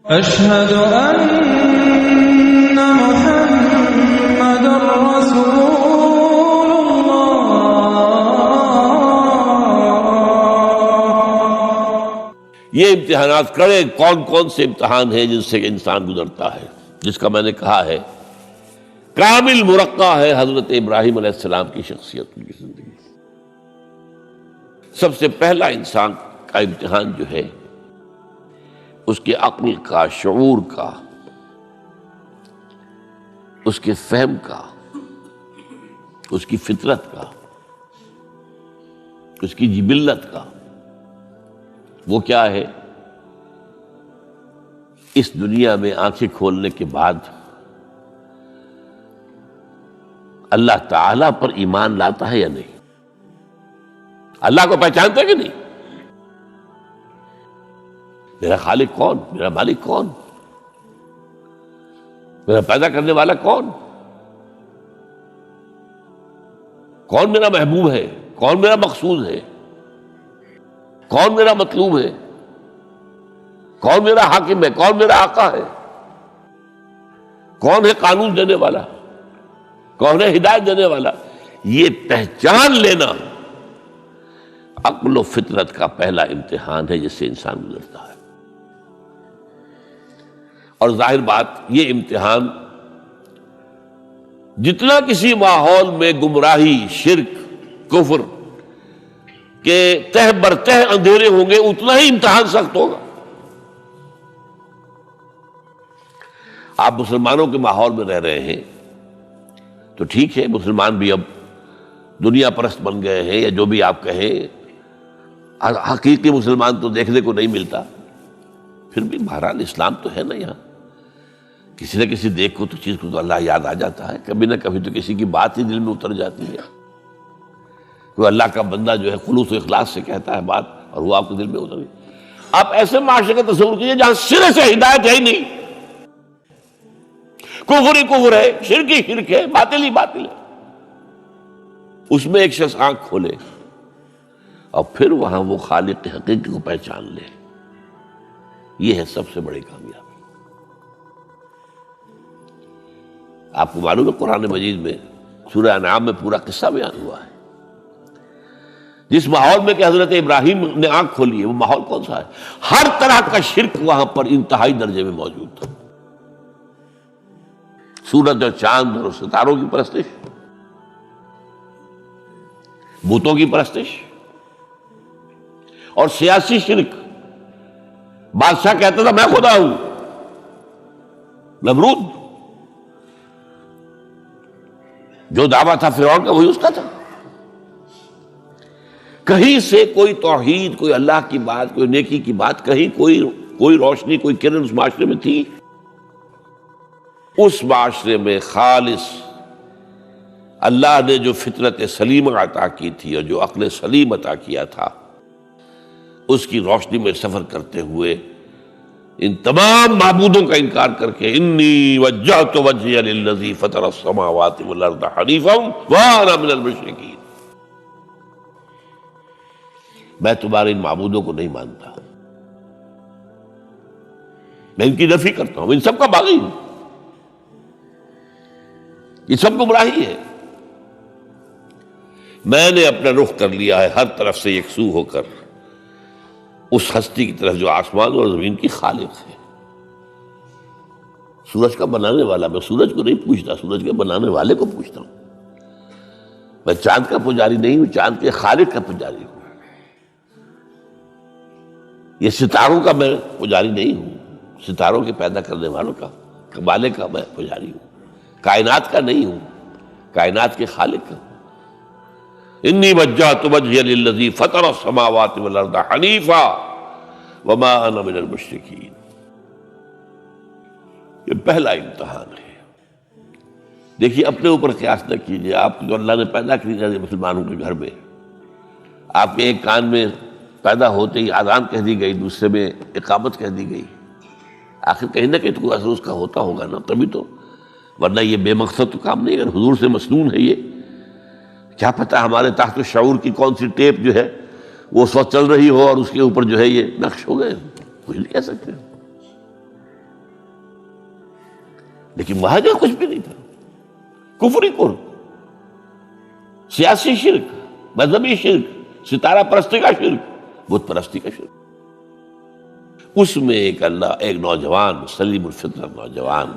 أشهد أن محمد رسول الله۔ یہ امتحانات کرے کون کون سے امتحان ہیں جن سے انسان گزرتا ہے، جس کا میں نے کہا ہے کامل مرقع ہے حضرت ابراہیم علیہ السلام کی شخصیت کی زندگی۔ سب سے پہلا انسان کا امتحان جو ہے اس کے عقل کا، شعور کا، اس کے فہم کا، اس کی فطرت کا، اس کی جبلت کا، وہ کیا ہے؟ اس دنیا میں آنکھیں کھولنے کے بعد اللہ تعالیٰ پر ایمان لاتا ہے یا نہیں؟ اللہ کو پہچانتا ہے کہ نہیں؟ میرا خالق کون؟ میرا مالک کون؟ میرا پیدا کرنے والا کون؟ کون میرا محبوب ہے؟ کون میرا مقصود ہے؟ کون میرا مطلوب ہے؟ کون میرا حاکم ہے؟ کون میرا آقا ہے؟ کون ہے قانون دینے والا؟ کون ہے ہدایت دینے والا؟ یہ پہچان لینا عقل و فطرت کا پہلا امتحان ہے جس سے انسان گزرتا ہے۔ اور ظاہر بات یہ امتحان جتنا کسی ماحول میں گمراہی، شرک، کفر کے تہ برتہ اندھیرے ہوں گے اتنا ہی امتحان سخت ہوگا۔ آپ مسلمانوں کے ماحول میں رہ رہے ہیں تو ٹھیک ہے، مسلمان بھی اب دنیا پرست بن گئے ہیں یا جو بھی آپ کہیں، حقیقی مسلمان تو دیکھنے کو نہیں ملتا، پھر بھی بہرحال اسلام تو ہے نا یہاں۔ کسی نہ کسی دیکھ کو تو چیز کو تو اللہ یاد آ جاتا ہے، کبھی نہ کبھی تو کسی کی بات ہی دل میں اتر جاتی ہے، کوئی اللہ کا بندہ جو ہے خلوص و اخلاص سے کہتا ہے بات اور وہ آپ کے دل میں اتر گئی۔ آپ ایسے معاشرے کا تصور کیجیے جہاں سرے سے ہدایت ہے ہی نہیں، کفر ہی کفر ہے، شرک ہی شرک ہے، باطل ہی باطل ہے، اس میں ایک شخص آنکھ کھولے اور پھر وہاں وہ خالق حقیقی کو پہچان لے، یہ ہے سب سے بڑی کامیابی۔ آپ کو معلوم ہے قرآن مجید میں سورہ انعام میں پورا قصہ بیان ہوا ہے، جس ماحول میں کہ حضرت ابراہیم نے آنکھ کھولی ہے وہ ماحول کون سا ہے؟ ہر طرح کا شرک وہاں پر انتہائی درجے میں موجود تھا۔ سورج اور چاند اور ستاروں کی پرستش، بتوں کی پرستش، اور سیاسی شرک۔ بادشاہ کہتا تھا میں خدا ہوں، نمرود جو دعویٰ تھا فرعون کا وہی اس کا تھا۔ کہیں سے کوئی توحید، کوئی اللہ کی بات، کوئی نیکی کی بات، کہیں کوئی روشنی، کوئی کرن اس معاشرے میں تھی؟ اس معاشرے میں خالص اللہ نے جو فطرت سلیمہ عطا کی تھی اور جو عقل سلیم عطا کیا تھا، اس کی روشنی میں سفر کرتے ہوئے ان تمام معبودوں کا انکار کر کے انی وجہت وجہی للذی فطر السماوات والارض حنیفا وانا من المشرکین، میں تمہارے ان معبودوں کو نہیں مانتا، میں ان کی نفی کرتا ہوں، ان سب کا باغی ہوں، یہ سب گمراہی ہے، میں نے اپنا رخ کر لیا ہے ہر طرف سے یکسو ہو کر اس ہستی کی طرف جو آسمان اور زمین کی خالق ہے، سورج کا بنانے والا۔ میں سورج کو نہیں پوچھتا، سورج کے بنانے والے کو پوچھتا ہوں۔ میں چاند کا پجاری نہیں ہوں، چاند کے خالق کا پجاری ہوں۔ یہ ستاروں کا میں پجاری نہیں ہوں، ستاروں کے پیدا کرنے والوں کا، مالک کا میں پجاری ہوں، کائنات کا نہیں ہوں، کائنات کے خالق کا۔ انی وجہت وجہی للذی فطر السماوات والارض حنیفا وما انا من المشرکین۔ یہ پہلا امتحان ہے۔ دیکھیے اپنے اوپر قیاس نہ کیجیے، آپ جو اللہ نے پیدا کیا مسلمانوں کے گھر میں، آپ کے ایک کان میں پیدا ہوتے ہی اذان کہہ دی گئی، دوسرے میں اقامت کہہ دی گئی، آخر کہیں نہ کہیں تو کوئی اثر اس کا ہوتا ہوگا نا، تبھی تو، ورنہ یہ بے مقصد تو کام نہیں ہے، حضور سے مسنون ہے یہ۔ کیا پتہ ہمارے تحت شعور کی کون سی ٹیپ جو ہے وہ اس وقت چل رہی ہو اور اس کے اوپر جو ہے یہ نقش ہو گئے، کچھ نہیں کہہ سکتے۔ لیکن وہاں جو کچھ بھی نہیں تھا، کفری کفر، سیاسی شرک، مذہبی شرک، ستارہ پرستی کا شرک، بت پرستی کا شرک. اس میں ایک نوجوان، سلیم الفطرت نوجوان،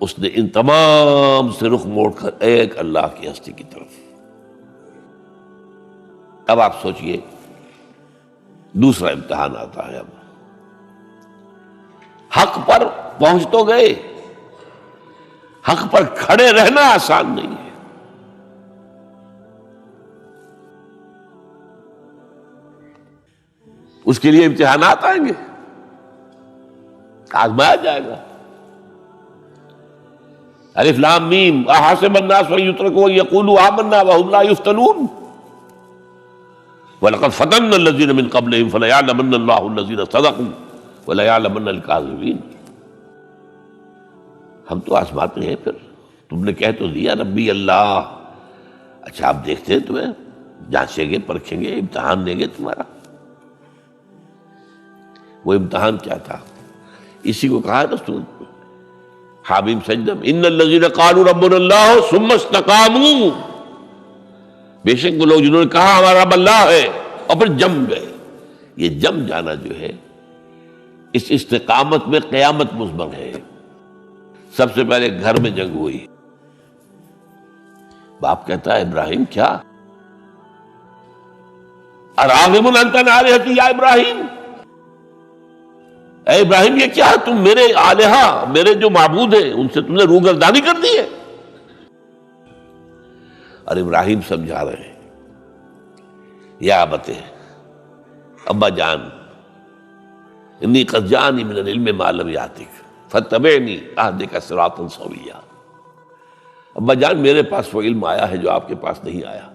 اس نے ان تمام سے رخ موڑ کر ایک اللہ کی ہستی کی طرف. اب آپ سوچئے دوسرا امتحان آتا ہے. اب حق پر پہنچ تو گئے، حق پر کھڑے رہنا آسان نہیں ہے. اس کے لیے امتحانات آئیں گے، آزمایا جائے گا. الف لام میم احسب الناس ان یترکوا ان یقولوا آمنا وهم لا یفتنون وَلَقَدْ فَتَنَّا الَّذِينَ مِن قَبْلِهِمْ فَلَيَعْلَمَنَّ اللَّهُ الَّذِينَ صَدَقُوا وَلَيَعْلَمَنَّ الْكَاذِبِينَ. ہم تو آزماتے ہیں. پھر تم نے کہہ تو دیا ربی اللہ. اچھا آپ دیکھتے ہیں، تمہیں جانچیں گے، پرکھیں گے، امتحان لیں گے تمہارا. وہ امتحان کیا تھا؟ اسی کو کہا نا سورۃ حامیم سجدہ میں، ان الذین قالوا ربنا اللہ ثم استقاموا. بے شک وہ لوگ جنہوں نے کہا ہمارا رب اللہ ہے اور پھر جم گئے. یہ جم جانا جو ہے اس استقامت میں قیامت مضمر ہے. سب سے پہلے گھر میں جنگ ہوئی. باپ کہتا ہے ابراہیم کیا؟ اراغب انت عن آلہتی یا ابراہیم، اے ابراہیم یہ کیا؟ تم میرے آلہہ، میرے جو معبود ہیں ان سے تم نے روگردانی کر دی ہے. اور ابراہیم سمجھا رہے ہیں یا ابت، ابا جان، انی قد جانی من العلم ما لم یاتک فاتبعنی اہدک صراطا سویا. ابا جان میرے پاس وہ علم آیا ہے جو آپ کے پاس نہیں آیا.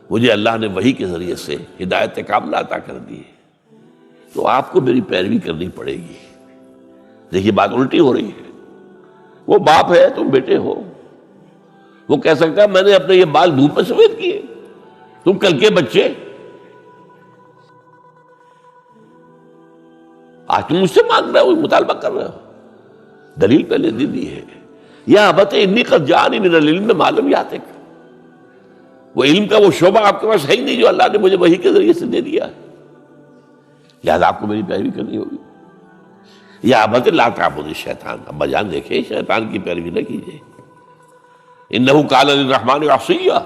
مجھے اللہ نے وحی کے ذریعے سے ہدایت کاملہ عطا کر دی ہے، تو آپ کو میری پیروی کرنی پڑے گی. دیکھیے بات الٹی ہو رہی ہے. وہ باپ ہے، تم بیٹے ہو. وہ کہہ سکتا ہے میں نے اپنے یہ بال دھوپ میں سفید کیے، تم کل کے بچے. آج تم مجھ سے مانگ رہے ہو، مطالبہ کر رہے ہو. دلیل پہلے دے دی ہے. یا ابت انی قد جانی من العلم ما لم یاتک. وہ علم کا وہ شعبہ آپ کے پاس ہے ہی نہیں جو اللہ نے مجھے وحی کے ذریعے سے دے دیا ہے، لہٰذا آپ کو میری پیروی کرنی ہوگی. یا ابت لا تعبد الشیطان. ابا جان دیکھیں شیطان کی پیروی نہ کیجیے. انہ کان للرحمن عصیا.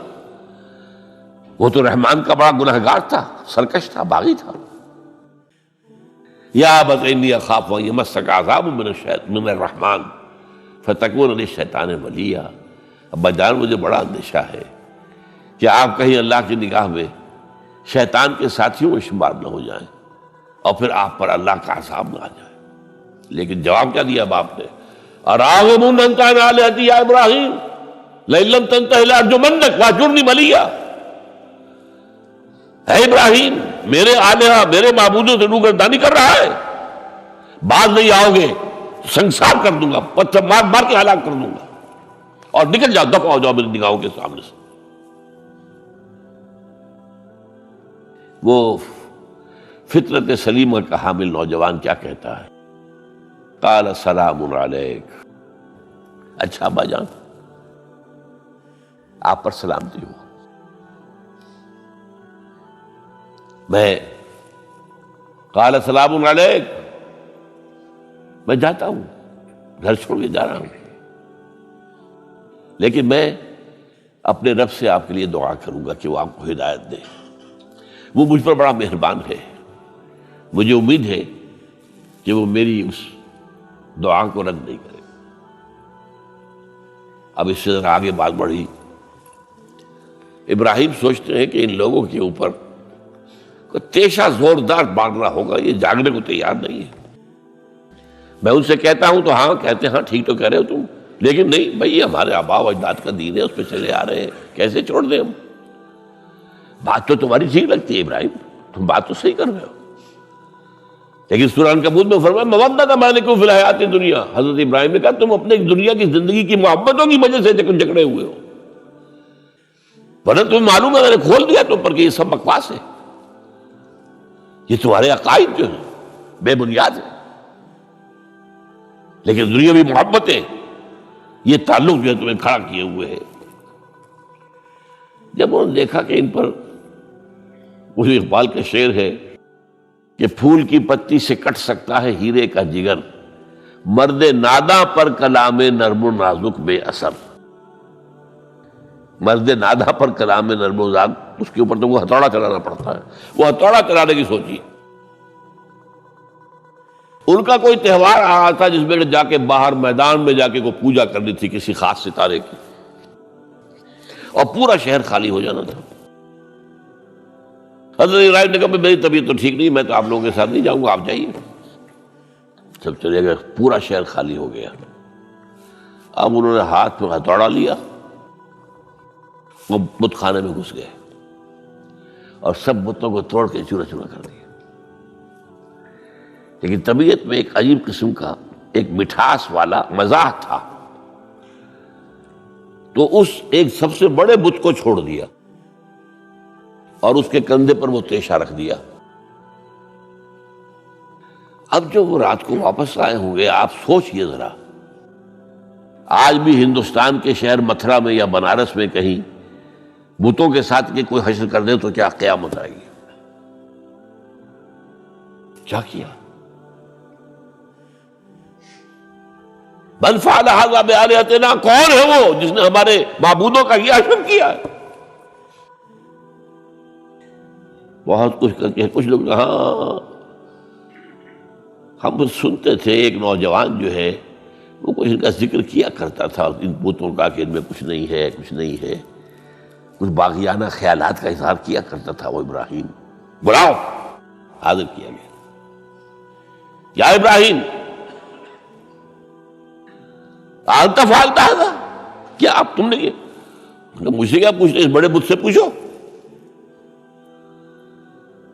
وہ تو رحمان کا بڑا گنہگار تھا، سرکش تھا، باغی تھا. یا ابت انی اخاف ان یمسک عذاب من الرحمن فتکون للشیطان ولیا. ابا جان مجھے بڑا اندیشہ ہے کہ آپ کہیں اللہ کی نگاہ میں شیطان کے ساتھیوں میں شمار نہ ہو جائیں اور پھر آپ پر اللہ کا عذاب نہ آ جائے. لیکن جواب کیا دیا باپ نے؟ اراغب انت عن آلہتی یا ابراہیم لئن لم تنتہ لارجمنک واہجرنی ملیا. اے ابراہیم میرے آلہہ، میرے معبودوں سے روگردانی کر رہا ہے، باز نہیں آؤ گے سنسار کر دوں گا، پتھر مار مار کے ہلاک کر دوں گا، اور نکل جاؤ، دفع ہو جاؤ میری نگاہوں کے سامنے سے. وہ فطرت سلیمہ کا حامل نوجوان کیا کہتا ہے؟ قال سلام علیک. اچھا ابا جان آپ پر سلامتی ہو. میں قال سلام علیک، میں جاتا ہوں، گھر چھوڑ کے جا رہا ہوں، لیکن میں اپنے رب سے آپ کے لیے دعا کروں گا کہ وہ آپ کو ہدایت دے. وہ مجھ پر بڑا مہربان ہے. مجھے امید ہے کہ وہ میری اس دعا کو رد نہیں کرے. اب اس سے ذرا آگے بات بڑھی. ابراہیم سوچتے ہیں کہ ان لوگوں کے اوپر کوئی تیشہ زوردار مارنا ہوگا، یہ جاگنے کو تیار نہیں ہے. میں ان سے کہتا ہوں تو ہاں کہتے ہیں ہاں ٹھیک تو کہہ رہے ہو تم، لیکن نہیں بھائی یہ ہمارے آباء و اجداد کا دین ہے، اس پہ چلے آ رہے ہیں، کیسے چھوڑ دیں ہم؟ بات تو تمہاری ٹھیک لگتی ہے ابراہیم، تم بات تو صحیح کر رہے ہو، لیکن سورہ عنکبوت میں فرمایا مودۃ بینکم فی الحیاۃ الدنیا. حضرت ابراہیم نے کہا تم اپنے دنیا کی زندگی کی محبتوں کی وجہ سے جکڑے ہوئے ہو، ورنہ تمہیں معلوم ہے میں نے کھول دیا تم پر کہ یہ سب بکواس ہے، یہ تمہارے عقائد جو ہیں بے بنیاد ہے. لیکن دنیاوی محبتیں یہ تعلق جو ہے تمہیں کھڑا کیے ہوئے ہے۔ جب انہوں نے دیکھا کہ ان پر، وہ اقبال کا شعر ہے کہ پھول کی پتی سے کٹ سکتا ہے ہیرے کا جگر، مرد ناداں پر کلام نرم و نازک بے اثر۔ مرد ناداں پر کلام نرم و نازک، اس کے اوپر تو وہ ہتھوڑا چلانا پڑتا ہے، وہ ہتھوڑا چلانے کی سوچی۔ ان کا کوئی تہوار آ رہا تھا جس میں جا کے باہر میدان میں جا کے کوئی پوجا کرنی تھی کسی خاص ستارے کی، اور پورا شہر خالی ہو جانا تھا۔ حضرت ابراہیم نے کہا میری طبیعت تو ٹھیک نہیں، میں تو آپ لوگوں کے ساتھ نہیں جاؤں گا، آپ جائیے۔ سب چلے گئے، پورا شہر خالی ہو گیا۔ اب انہوں نے ہاتھ میں ہتھوڑا لیا، وہ بت خانے میں گھس گئے اور سب بتوں کو توڑ کے چورا چورا کر دیا۔ لیکن طبیعت میں ایک عجیب قسم کا ایک مٹھاس والا مزاح تھا، تو اس ایک سب سے بڑے بت کو چھوڑ دیا اور اس کے کندھے پر وہ تیشہ رکھ دیا۔ اب جو وہ رات کو واپس آئے ہوں گے، آپ سوچئے ذرا، آج بھی ہندوستان کے شہر متھرا میں یا بنارس میں کہیں بتوں کے ساتھ کے کوئی حشر کر دے تو کیا قیامت آئے گی۔ کیا کیا؟ من فعل ھذا بآلہتنا، کون ہے وہ جس نے ہمارے معبودوں کا یہ حشر کیا ہے؟ بہت کچھ کر کے کچھ لوگ، ہاں ہم سنتے تھے ایک نوجوان جو ہے وہ کچھ ان کا ذکر کیا کرتا تھا، ان بتوں کا کہ ان میں کچھ نہیں ہے، کچھ نہیں ہے، کچھ باغیانہ خیالات کا اظہار کیا کرتا تھا وہ ابراہیم۔ بلاؤ، حاضر کیا گیا، یا ابراہیم انت فعلت ھذا، کیا اب تم نے یہ؟ مجھ سے کیا پوچھتے، اس بڑے بت سے پوچھو،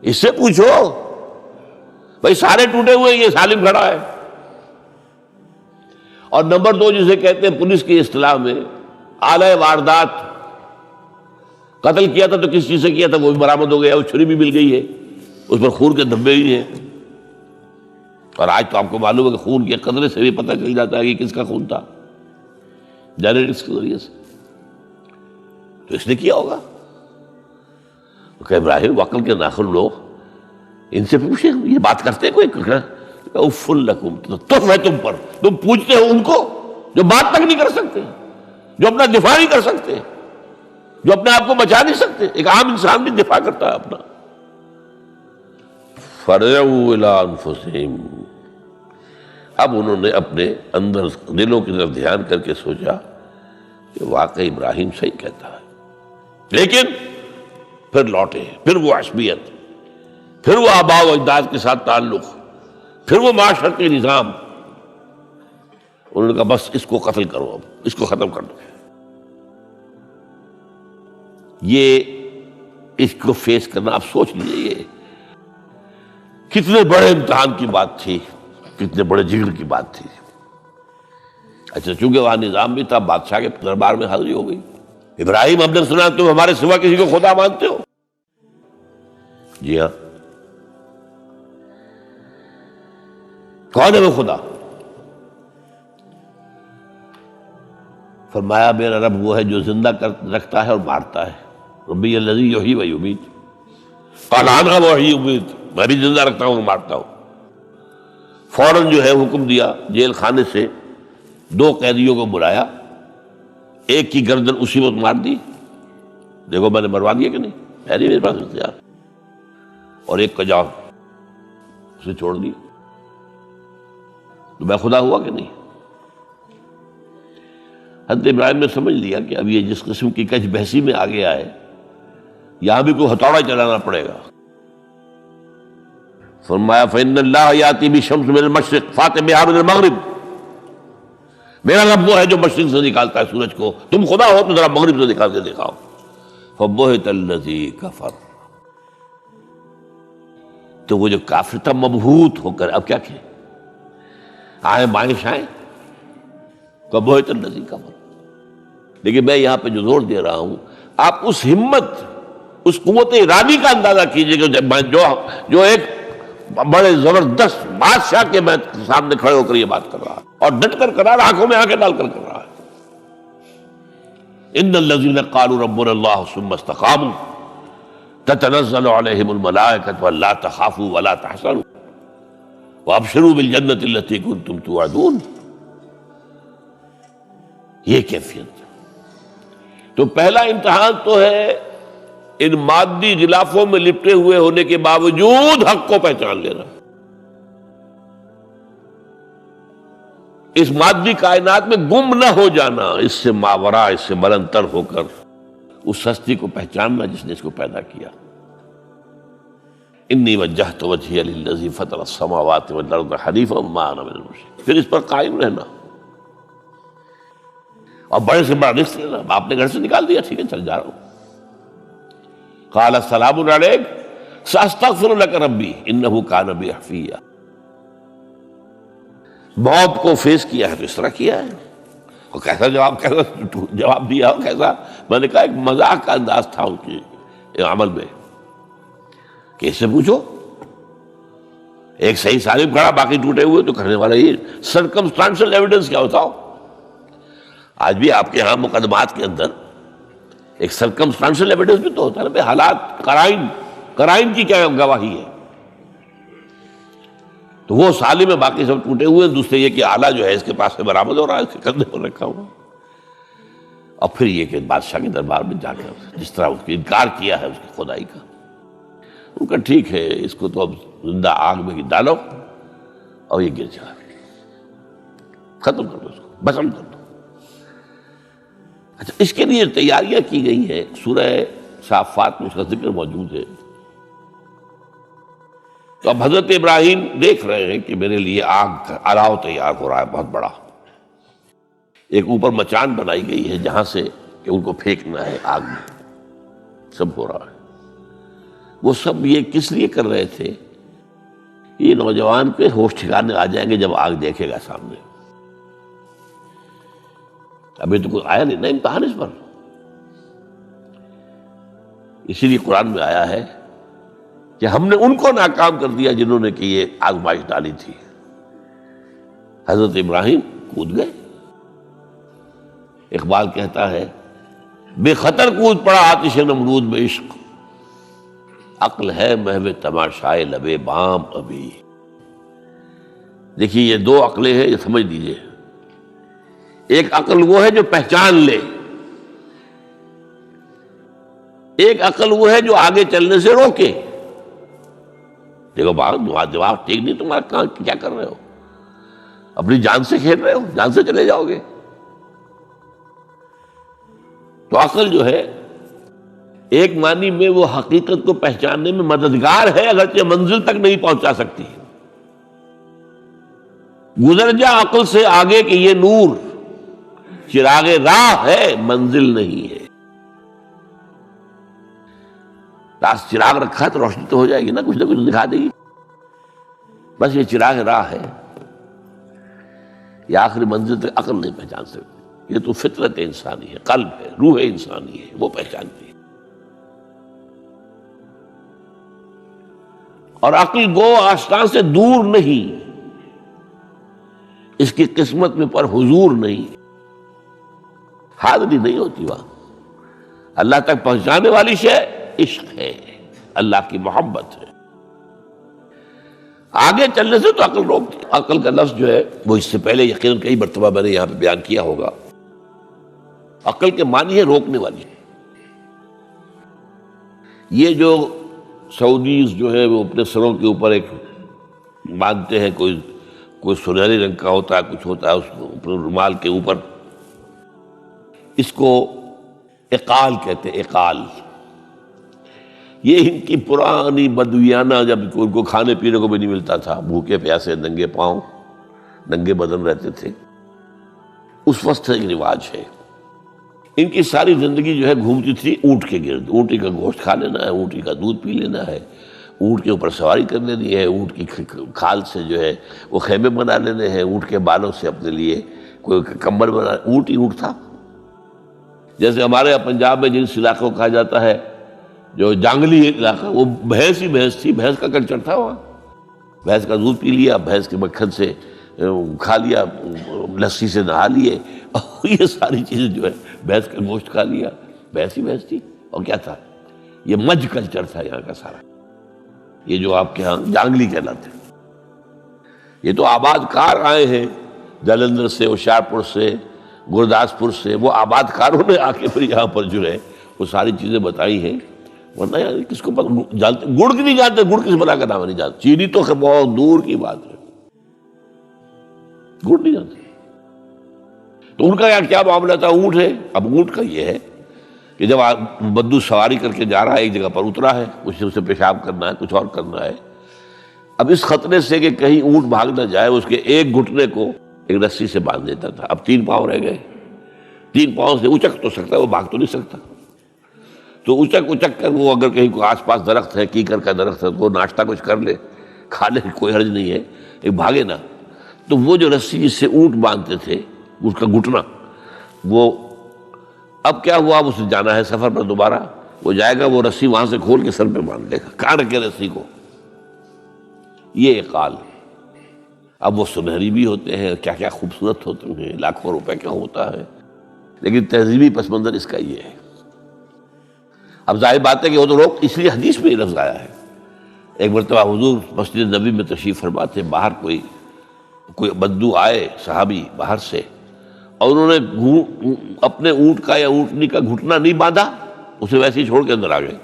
اس سے پوچھو، بھائی سارے ٹوٹے ہوئے، یہ سالم کھڑا ہے۔ اور نمبر دو، جسے کہتے ہیں پولیس کی اصطلاح میں آلہ واردات، قتل کیا تھا تو کس چیز سے کیا تھا وہ بھی برآمد ہو گیا، وہ چھری بھی مل گئی ہے، اس پر خون کے دھبے ہی ہیں۔ اور آج تو آپ کو معلوم ہے کہ خون کے قطرے سے بھی پتہ چل جاتا ہے کہ کس کا خون تھا، جینیٹکس کے ذریعے سے۔ تو اس نے کیا ہوگا۔ کہ ابراہیم عقل کے ناخن لوگ، ان سے پوچھے یہ بات کرتے ہیں کوئی؟ اف لکم، تو ہے تم پر، تم پوچھتے ہو ان کو جو بات تک نہیں کر سکتے، جو اپنا دفاع نہیں کر سکتے، جو اپنے آپ کو بچا نہیں سکتے۔ ایک عام انسان بھی دفاع کرتا ہے اپنا۔ فرجعوا الی انفسہم، اب انہوں نے اپنے اندر دلوں کی طرف دھیان کر کے سوچا کہ واقعی ابراہیم صحیح کہتا ہے، لیکن پھر لوٹے، پھر وہ عصبیت، پھر وہ آباء و اجداد کے ساتھ تعلق، پھر وہ معاشرتی نظام۔ انہوں نے کہا بس اس کو قتل کرو، اب اس کو ختم کر دو۔ یہ اس کو فیس کرنا، آپ سوچ لیجیے یہ کتنے بڑے امتحان کی بات تھی، کتنے بڑے جگر کی بات تھی۔ اچھا چونکہ وہاں نظام بھی تھا، بادشاہ کے دربار میں حاضری ہو گئی۔ ابراہیم ہم نے سنا تم ہمارے سوا کسی کو خدا مانتے ہو؟ جی ہاں، کون ہے وہ خدا؟ فرمایا میرا رب وہ ہے جو زندہ رکھتا ہے اور مارتا ہے، ربی الذی یحیی و یمیت، قال انا احیی و امیت، میں بھی زندہ رکھتا ہوں اور مارتا ہوں۔ فوراً جو ہے حکم دیا، جیل خانے سے 2 قیدیوں کو بلایا، ایک کی گردن اسی وقت مار دی، دیکھو میں نے مروا دیا کہ نہیں، ہے نہیں میرے پاس اختیار، اور ایک کا جان اسے چھوڑ دی، تو میں خدا ہوا کہ نہیں؟ حضرت ابراہیم نے سمجھ لیا کہ اب یہ جس قسم کی کچھ بحثی میں آ گیا ہے، یہاں بھی کوئی ہتھوڑا چلانا پڑے گا۔ فرمایا فإن اللہ یاتی بالشمس من المشرق فأت بہا من المغرب، میرا رب وہ ہے جو مشرق سے نکالتا ہے سورج کو، تم خدا ہو تو ذرا مغرب سے نکال کے دکھاؤ۔ فبہت الذی کفر، تو وہ جو کافر تھا مبہوت ہو کر اب کیا کہ آئیں بائیں شائیں، فبہت الذی کفر۔ لیکن میں یہاں پہ جو زور دے رہا ہوں، آپ اس ہمت، اس قوت ارادی کا اندازہ کیجئے کہ جو ایک بڑے زبردست بادشاہ کے میں سامنے کھڑے ہو کر یہ بات کر رہا ہوں۔ اور ڈٹ کر کر رہا ہے، آنکھوں میں آنکھیں ڈال کر کر رہا ہے۔ ان الذین قالوا ربنا اللہ ثم استقاموا تتنزل علیہم الملائکۃ الا تخافوا ولا تحزنوا وابشروا بالجنۃ التی کنتم توعدون۔ یہ کیفیت۔ تو پہلا امتحان تو ہے ان مادی غلافوں میں لپٹے ہوئے ہونے کے باوجود حق کو پہچان لینا، اس مادی کائنات میں گم نہ ہو جانا، اس سے ماورا، اس سے بلندتر ہو کر اس ہستی کو پہچاننا جس نے اس کو پیدا کیا۔ انی وجہت وجہی للذی فطر السماوات والارض حنیفا وما انا من المشرکین، پھر اس پر قائم رہنا اور بڑے سے بڑا رزق لینا۔ آپ نے گھر سے نکال دیا، ٹھیک ہے چل جا رہا ہوں۔ قال السلام علیک ساستغفر لک ربی انہ کان بی حفیہ۔ موت کو فیس کیا ہے تو اس طرح کیا ہے، اور کیسا جواب دیا ہو، کیسا، میں نے کہا ایک مذاق کا انداز تھا ان کے عمل میں کہ اس سے پوچھو، ایک صحیح سالم کھڑا باقی ٹوٹے ہوئے، تو کرنے والا یہ سرکمسٹانشل ایویڈنس کیا ہوتا ہو۔ آج بھی آپ کے ہاں مقدمات کے اندر ایک سرکمسٹانشل ایویڈنس بھی تو ہوتا ہے نا، حالات، قرائن کی کیا گواہی ہے۔ تو وہ سالم ہے، باقی سب ٹوٹے ہوئے، دوسرے یہ کہ آلہ جو ہے اس کے پاس سے برآمد ہو رہا ہے، اس کے کندھے پر رکھا ہوا، اور پھر یہ کہ بادشاہ کے دربار میں جا کر جس طرح اس کی انکار کیا ہے اس کی خدائی کا، ان کا ٹھیک ہے، اس کو تو اب زندہ آگ میں ڈالو اور یہ گر جائے، ختم کر دو، اس کو بسم کر دو۔ اچھا، اس کے لیے تیاریاں کی گئی ہیں، سورہ صافات میں اس کا ذکر موجود ہے۔ تو اب حضرت ابراہیم دیکھ رہے ہیں کہ میرے لیے آگ کا الاؤ تیار ہو رہا ہے بہت بڑا، ایک اوپر مچان بنائی گئی ہے جہاں سے کہ ان کو پھینکنا ہے آگ میں، سب ہو رہا ہے۔ وہ سب یہ کس لیے کر رہے تھے؟ یہ نوجوان کے ہوش ٹھکانے آ جائیں گے جب آگ دیکھے گا سامنے۔ ابھی تو کوئی آیا نہیں نا امتحان اس پر، اسی لیے قرآن میں آیا ہے کہ ہم نے ان کو ناکام کر دیا جنہوں نے کہ یہ آزمائش ڈالی تھی۔ حضرت ابراہیم کود گئے۔ اقبال کہتا ہے بے خطر کود پڑا آتش نمرود میں عشق، عقل ہے محو تماشائے لبے بام ابھی۔ دیکھیے یہ دو عقلیں ہیں، یہ سمجھ لیجیے۔ ایک عقل وہ ہے جو پہچان لے، ایک عقل وہ ہے جو آگے چلنے سے روکے۔ دیکھو دماغ ٹھیک نہیں تمہارا، کیا کر رہے ہو؟ اپنی جان سے کھیل رہے ہو، جان سے چلے جاؤ گے۔ تو عقل جو ہے ایک معنی میں وہ حقیقت کو پہچاننے میں مددگار ہے، اگرچہ منزل تک نہیں پہنچا سکتی۔ گزر جا عقل سے آگے کہ یہ نور چراغ راہ ہے، منزل نہیں ہے۔ راس چراغ رکھا ہے تو روشنی تو ہو جائے گی نا، کچھ نہ کچھ دکھا دے گی، بس یہ چراغ راہ ہے، یہ آخری منزل تک عقل نہیں پہچان سکتی۔ یہ تو فطرت انسانی ہے، قلب ہے، روح انسانی ہے، وہ پہچانتی ہے۔ اور عقل گو آستان سے دور نہیں، اس کی قسمت میں پر حضور نہیں، حاضری نہیں ہوتی وہاں۔ اللہ تک پہنچانے والی شے عشق ہے، اللہ کی محبت ہے۔ آگے چلنے سے تو عقل روکتی۔ عقل کا لفظ جو ہے وہ اس سے پہلے یقیناً کئی مرتبہ میں نے یہاں پہ بیان کیا ہوگا۔ عقل کے معنی ہے روکنے والی۔ یہ جو سعودیز جو ہے وہ اپنے سروں کے اوپر ایک باندھتے ہیں، کوئی سنہری رنگ کا ہوتا ہے، کچھ ہوتا ہے اس کو اپنے رومال کے اوپر، اس کو اقال کہتے ہیں، اقال۔ یہ ان کی پرانی بدویانہ، جب ان کو کھانے پینے کو بھی نہیں ملتا تھا، بھوکے پیاسے ننگے پاؤں ننگے بدن رہتے تھے، اس وقت سے ایک رواج ہے۔ ان کی ساری زندگی جو ہے گھومتی تھی اونٹ کے گرد، اونٹی کا گوشت کھا لینا ہے، اونٹی کا دودھ پی لینا ہے، اونٹ کے اوپر سواری کر لینی ہے، اونٹ کی کھال سے جو ہے وہ خیمے بنا لینے ہیں، اونٹ کے بالوں سے اپنے لیے کوئی کمبل بنا، اونٹ ہی اونٹ تھا۔ جیسے ہمارے یہاں پنجاب میں جن علاقوں کو کہا جاتا ہے جو جانگلی علاقہ، وہ بھینس ہی بھینس تھی، بھینس کا کلچر تھا وہاں، بھینس کا دودھ پی لیا، بھینس کے مکھن سے کھا لیا، لسی سے نہا لیے، اور یہ ساری چیزیں جو ہے بھینس کا گوشت کھا لیا، بھینس ہی بھینس تھی، اور کیا تھا؟ یہ مج کلچر تھا یہاں کا سارا، یہ جو آپ کے ہاں جانگلی کہلاتے ہیں۔ یہ تو آباد کار آئے ہیں جلندھر سے، ہوشیارپور سے، گرداسپور سے، وہ آباد کاروں نے آ کے پھر یہاں پر جو ہے وہ ساری چیزیں بتائی ہیں، ورنہ یار کس کو پتہ جانتے، گڑ کی نہیں جانتے، گڑ کس بلا کا نام نہیں جانتے، چینی تو بہت دور کی بات ہے، گڑ نہیں جانتے۔ تو ان کا کیا معاملہ تھا؟ اونٹ ہے۔ اب اونٹ کا یہ ہے کہ جب بدو سواری کر کے جا رہا ہے، ایک جگہ پر اترا ہے، اسے پیشاب کرنا ہے، کچھ اور کرنا ہے، اب اس خطرے سے کہ کہیں اونٹ بھاگ نہ جائے، اس کے ایک گھٹنے کو ایک رسی سے باندھ دیتا تھا۔ اب 3 پاؤں رہ گئے، 3 پاؤں سے اچک تو سکتا ہے، وہ بھاگ تو نہیں سکتا، تو اچک کر وہ اگر کہیں کوئی آس پاس درخت ہے، کیکر کا درخت ہے، تو وہ ناشتہ کچھ کر لے، کھا لے، کوئی حرج نہیں ہے، ایک بھاگے نا۔ تو وہ جو رسی جس سے اونٹ باندھتے تھے، اس کا گھٹنا، وہ اب کیا ہوا؟ اب اسے جانا ہے سفر پر دوبارہ، وہ جائے گا، وہ رسی وہاں سے کھول کے سر پہ باندھ لے گا، کاٹ کے رسی کو۔ یہ اقال، اب وہ سنہری بھی ہوتے ہیں، کیا کیا خوبصورت ہوتے ہیں، لاکھوں روپے کا ہوتا ہے، لیکن تہذیبی پس منظر اس کا یہ ہے۔ اب ظاہر بات ہے کہ وہ تو لوگ، اس لیے حدیث میں یہ لفظ آیا ہے۔ ایک مرتبہ حضور مسجد نبی میں تشریف فرما تھے، باہر کوئی بدو آئے صحابی باہر سے، اور انہوں نے اپنے اونٹ کا یا اونٹنی کا گھٹنا نہیں باندھا، اسے ویسے ہی چھوڑ کے اندر آ گئے۔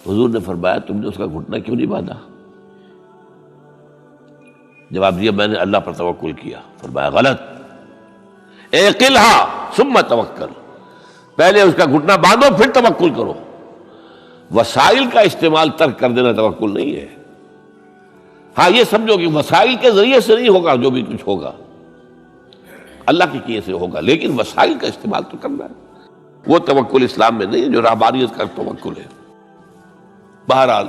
حضور نے فرمایا تم نے اس کا گھٹنا کیوں نہیں باندھا؟ جواب دیا میں نے اللہ پر توکل کیا۔ فرمایا غلط، اعقلھا ثم توکل، پہلے اس کا گھٹنا باندھو پھر توکل کرو۔ وسائل کا استعمال ترک کر دینا توکل نہیں ہے۔ ہاں یہ سمجھو کہ وسائل کے ذریعے سے نہیں ہوگا، جو بھی کچھ ہوگا اللہ کی کیے سے ہوگا، لیکن وسائل کا استعمال تو کرنا ہے۔ وہ توکل اسلام میں نہیں ہے جو رہبانیت کا توکل ہے۔ بہرحال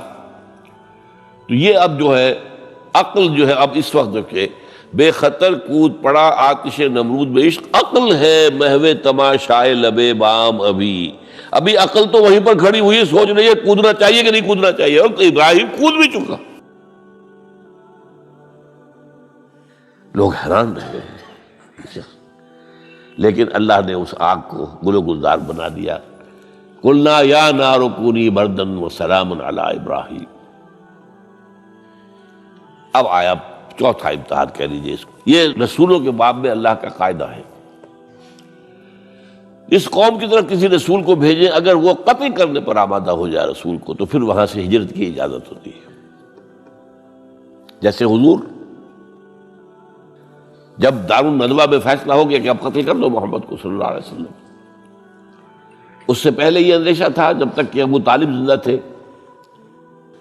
تو یہ اب جو ہے عقل جو ہے، اب اس وقت جو کہ بے خطر کود پڑا آتش نمرود میں عشق، عقل ہے محو تماشائے لبے بام، ابھی عقل تو وہیں پر کھڑی ہوئی سوچ رہی ہے کودنا چاہیے کہ نہیں کودنا چاہیے، اور ابراہیم کود بھی چکا۔ لوگ حیران رہ گئے، لیکن اللہ نے اس آگ کو گل و گلزار بنا دیا۔ قلنا یا نار کونی بردن وسلام علی ابراہیم۔ اب آیا چوتھا امتحان کہہ لیجیے اس کو۔ یہ رسولوں کے باب میں اللہ کا قاعدہ ہے، اس قوم کی طرف کسی رسول کو بھیجیں، اگر وہ قتل کرنے پر آمادہ ہو جائے رسول کو، تو پھر وہاں سے ہجرت کی اجازت ہوتی ہے۔ جیسے حضور جب دارالندوہ میں فیصلہ ہو گیا کہ اب قتل کر دو محمد کو صلی اللہ علیہ وسلم، اس سے پہلے یہ اندیشہ تھا جب تک کہ ابو طالب زندہ تھے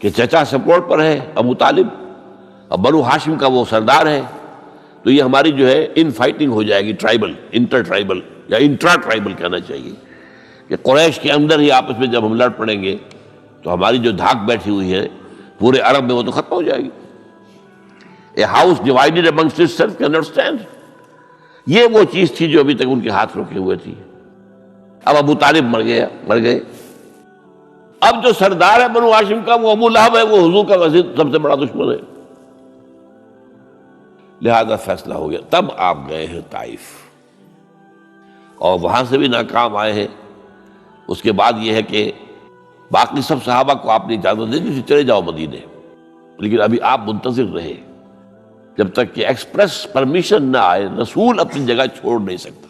کہ چچا سپورٹ پر ہے ابو طالب، اب بنو ہاشم کا وہ سردار ہے، تو یہ ہماری جو ہے ان فائٹنگ ہو جائے گی، ٹرائبل، انٹر ٹرائبل یا انٹرا ٹرائبل کہنا چاہیے، کہ قریش کے اندر ہی آپس میں جب ہم لڑ پڑیں گے تو ہماری جو دھاک بیٹھی ہوئی ہے پورے عرب میں وہ تو ختم ہو جائے گی۔ A house divided amongst itself can understand۔ یہ وہ چیز تھی جو ابھی تک ان کے ہاتھ روکے ہوئے تھی۔ اب ابو طالب مر گئے، اب جو سردار ہے بنو ہاشم کا وہ ابو لہب ہے، وہ حضور کا وزیر سب سے بڑا دشمن ہے، لہذا فیصلہ ہو گیا۔ تب آپ گئے ہیں طائف اور وہاں سے بھی ناکام آئے ہیں۔ اس کے بعد یہ ہے کہ باقی سب صحابہ کو آپ نے اجازت دے دی چلے جاؤ مدینے، لیکن ابھی آپ منتظر رہے جب تک کہ ایکسپریس پرمیشن نہ آئے۔ رسول اپنی جگہ چھوڑ نہیں سکتا۔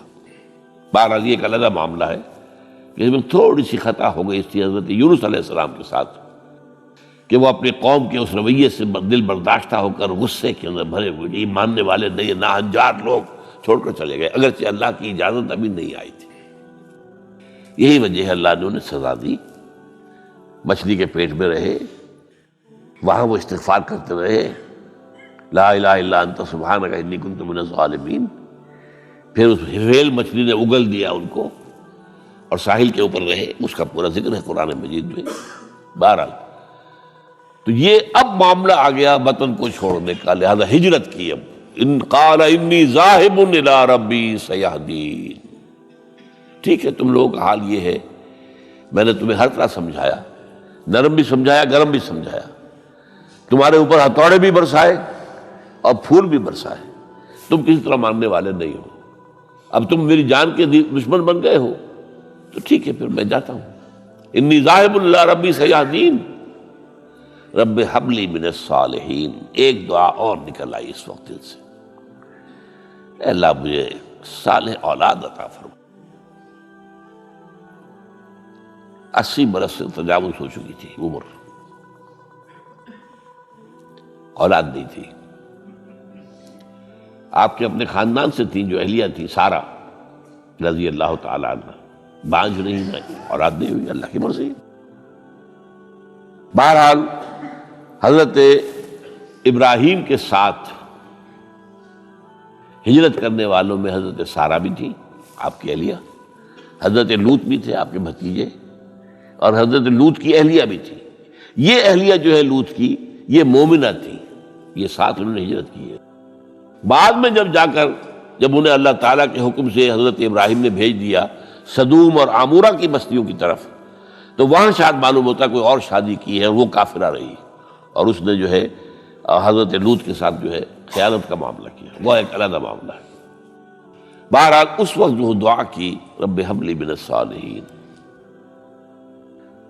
بہرحال یہ ایک علیحدہ معاملہ ہے کہ اس میں تھوڑی سی خطا ہو گئی تھی حضرت یونس علیہ السلام کے ساتھ، کہ وہ اپنی قوم کے اس رویے سے دل برداشتہ ہو کر غصے کے اندر بھرے ہوئے، یہ ماننے والے نہیں، ناہنجار لوگ چھوڑ کر چلے گئے، اگرچہ اللہ کی اجازت ابھی نہیں آئی تھی۔ یہی وجہ ہے اللہ نے انہیں سزا دی، مچھلی کے پیٹ میں رہے، وہاں وہ استغفار کرتے رہے، لا الہ الا انت سبحانک انی کنت من الظالمین۔ پھر اس ویل مچھلی نے اگل دیا ان کو اور ساحل کے اوپر رہے، اس کا پورا ذکر ہے قرآن مجید میں۔ بہرحال تو یہ اب معاملہ آ گیا وطن کو چھوڑنے کا، لہذا ہجرت کی۔ اب ان قال انی ذاہب الی ربی سیہدین۔ ٹھیک ہے، تم لوگوں کا حال یہ ہے، میں نے تمہیں ہر طرح سمجھایا، نرم بھی سمجھایا، گرم بھی سمجھایا، تمہارے اوپر ہتھوڑے بھی برسائے، اور پھول بھی برسائے، تم کسی طرح ماننے والے نہیں ہو، اب تم میری جان کے دشمن بن گئے ہو تو ٹھیک ہے، پھر میں جاتا ہوں، انی ذاہب الی ربی سیہدین، رب ہب لی من الصالحین۔ ایک دعا اور نکل آئی اس وقت دل سے، اے اللہ مجھے صالح اولاد عطا فرما۔ 80 برس سے تجاوز ہو چکی تھی عمر، اولاد نہیں تھی۔ آپ کے اپنے خاندان سے تھیں جو اہلیہ تھی سارہ رضی اللہ تعالیٰ عنہ، بانجھ نہیں ہوئی، اولاد نہیں ہوئی، اللہ کی مرضی۔ بہرحال حضرت ابراہیم کے ساتھ ہجرت کرنے والوں میں حضرت سارہ بھی تھی آپ کی اہلیہ، حضرت لوط بھی تھے آپ کے بھتیجے، اور حضرت لوط کی اہلیہ بھی تھی۔ یہ اہلیہ جو ہے لوط کی، یہ مومنہ تھی، یہ ساتھ انہوں نے ہجرت کی ہے۔ بعد میں جب انہیں اللہ تعالیٰ کے حکم سے حضرت ابراہیم نے بھیج دیا سدوم اور عامورہ کی بستیوں کی طرف، تو وہاں شاید معلوم ہوتا کوئی اور شادی کی ہے، وہ کافرہ رہی، اور اس نے جو ہے حضرت لوط کے ساتھ جو ہے خیانت کا معاملہ کیا، وہ ایک علیحدہ معاملہ ہے۔ بہرحال اس وقت جو دعا کی رب ہب لی من الصالحین،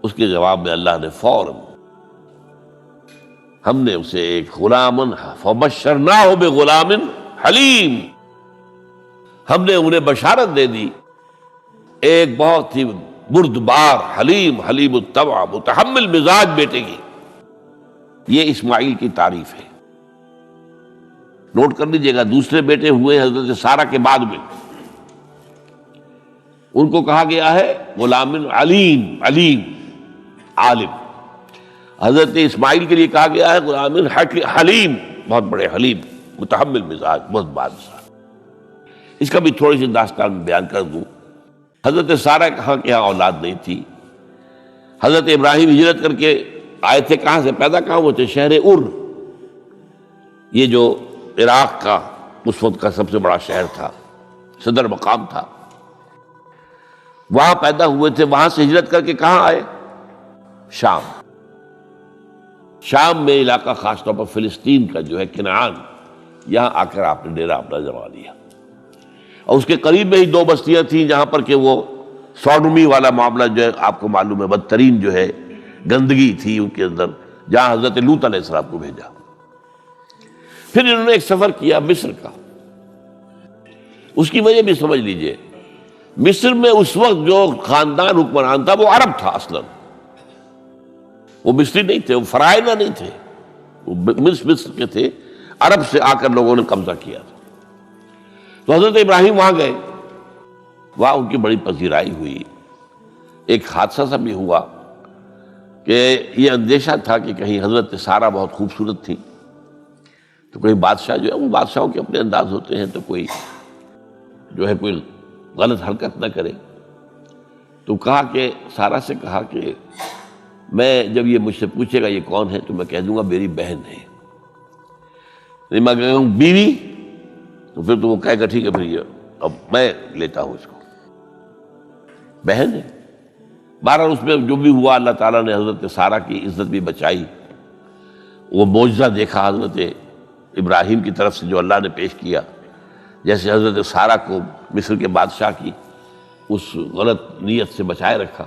اس کے جواب میں اللہ نے فوراً ہم نے اسے ایک غلامن فبشرناہ بغلام حلیم، ہم نے انہیں بشارت دے دی ایک بہت ہی بردبار، حلیم الطبع، متحمل مزاج بیٹے کی۔ یہ اسماعیل کی تعریف ہے، نوٹ کر لیجئے گا۔ دوسرے بیٹے ہوئے حضرت سارہ کے بعد میں، ان کو کہا گیا ہے غلام علیم، عالم۔ حضرت اسماعیل کے لیے کہا گیا ہے غلام حلیم، بہت بڑے حلیم، متحمل مزاج، بہت بادشاہ۔ اس کا بھی تھوڑی سی داستان بیان کر دوں۔ حضرت سارہ کہاں کہ یہاں اولاد نہیں تھی، حضرت ابراہیم ہجرت کر کے آئے تھے، کہاں سے پیدا کہاں ہوئے تھے؟ شہر ار، یہ جو عراق کا اس وقت کا سب سے بڑا شہر تھا، صدر مقام تھا، وہاں پیدا ہوئے تھے۔ وہاں سے ہجرت کر کے کہاں آئے؟ شام میں علاقہ، خاص طور پر فلسطین کا جو ہے کنعان، یہاں آ کر آپ نے ڈیرہ اپنا جما لیا، اور اس کے قریب میں ہی 2 بستیاں تھیں جہاں پر کہ وہ سوڈومی والا معاملہ جو ہے آپ کو معلوم ہے، بدترین جو ہے گندگی تھی ان کے اندر، جہاں حضرت لوط علیہ السلام کو بھیجا۔ پھر انہوں نے ایک سفر کیا مصر کا، اس کی وجہ بھی سمجھ لیجئے۔ مصر میں اس وقت جو خاندان حکمران تھا وہ عرب تھا اصلاً، وہ مصری نہیں تھے، وہ فرائضہ نہیں تھے، وہ مصر کے تھے، عرب سے آ کر لوگوں نے قبضہ کیا تھا۔ تو حضرت ابراہیم وہاں گئے، وہاں ان کی بڑی پذیرائی ہوئی۔ ایک حادثہ سا بھی ہوا کہ یہ اندیشہ تھا کہ کہیں حضرت سارہ بہت خوبصورت تھی، تو کوئی بادشاہ جو ہے، وہ بادشاہوں کے اپنے انداز ہوتے ہیں، تو کوئی جو ہے کوئی غلط حرکت نہ کرے۔ تو کہا کہ سارہ سے کہا کہ میں جب یہ مجھ سے پوچھے گا یہ کون ہے تو میں کہہ دوں گا میری بہن ہے، نہیں میں کہوں بیوی تو پھر تو وہ کہے گا ٹھیک ہے پھر یہ اب میں لیتا ہوں اس کو، بہن ہے۔ بہرحال اس میں جو بھی ہوا، اللہ تعالیٰ نے حضرت سارہ کی عزت بھی بچائی۔ وہ معجزہ دیکھا حضرت ابراہیم کی طرف سے جو اللہ نے پیش کیا، جیسے حضرت سارہ کو مصر کے بادشاہ کی اس غلط نیت سے بچائے رکھا۔